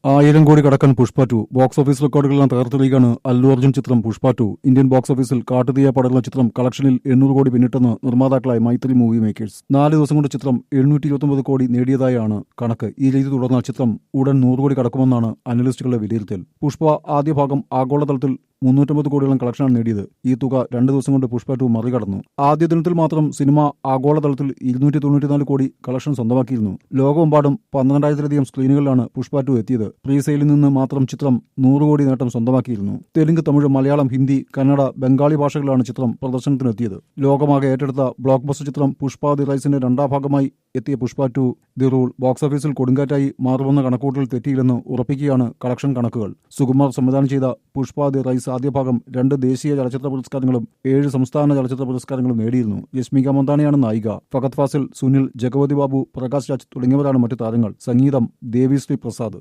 1000 കോടി കടക്കാൻ Pushpa 2 box office റെക്കോർഡുകളെല്ലാം തകർത്തെറിയുകയാണ് Allu Arjun ചിത്രം പുഷ്പ 2 ഇന്ത്യൻ ബോക്സ് ഓഫീസിൽ കാട്ടുതീയ പടരുന്ന ചിത്രം കളക്ഷനിൽ 800 കോടി പിന്നിട്ടെന്ന് നിർമ്മാതാക്കളായ മൈത്രി മൂവി മേക്കേഴ്സ് 4 ദിവസം കൊണ്ട് ചിത്രം 729 കോടി നേടിയതായാണ് കണക്ക്. ഈ രീതി തുടർന്നാൽ ചിത്രം ഉടൻ 100 കോടി കടക്കുമെന്നാണ് അനലിസ്റ്റുകളുടെ വിലയിരുത്തൽ. പുഷ്പ ആദ്യ ഭാഗം ആഗോളതലത്തിൽ 350 കോടിയോളം കളക്ഷനാണ് നേടിയത്. ഈ തുക 2 ദിവസം കൊണ്ട് പുഷ്പ 2 മറികടന്നു. ആദ്യ ദിനത്തിൽ മാത്രം സിനിമ ആഗോളതലത്തിൽ 294 കോടി കളക്ഷൻ സ്വന്തമാക്കിയിരുന്നു. ലോകമെമ്പാടും 12,000-ലധികം സ്ക്രീനുകളിലാണ് പുഷ്പ 2 എത്തിയത്. പ്രീ സെയിലിൽ നിന്ന് മാത്രം ചിത്രം 100 കോടി നേട്ടം സ്വന്തമാക്കിയിരുന്നു. തെലുങ്ക്, തമിഴ്, മലയാളം, ഹിന്ദി, കന്നഡ, ബംഗാളി ഭാഷകളിലാണ് ചിത്രം പ്രദർശനത്തിനെത്തിയത്. ലോകമാകെ ഏറ്റെടുത്ത ബ്ലോക്ക് ബസ്റ്റർ ചിത്രം പുഷ്പ ദി റൈസിന്റെ രണ്ടാം ഭാഗമായി എത്തിയ പുഷ്പ 2 ദി റൂൾ ബോക്സ് ഓഫീസിൽ കൊടുങ്കാറ്റായി മാറുമെന്ന കണക്കൂട്ടൽ തെറ്റിയില്ലെന്ന് ഉറപ്പിക്കുകയാണ് കളക്ഷൻ കണക്കുകൾ. സുകുമാർ സംവിധാനം ചെയ്ത പുഷ്പ ദി റൈസ് ആദ്യ ഭാഗം 2 ദേശീയ ചലച്ചിത്ര പുരസ്കാരങ്ങളും 7 സംസ്ഥാന ചലച്ചിത്ര പുരസ്കാരങ്ങളും നേടിയിരുന്നു. രശ്മിക മന്ദാനയാണ് നായിക. ഫഹദ് ഫാസിൽ, സുനിൽ, ജഗവതി ബാബു, പ്രകാശ് രാജ് തുടങ്ങിയവരാണ് മറ്റു താരങ്ങൾ. സംഗീതം ദേവിശ്രീ പ്രസാദ്.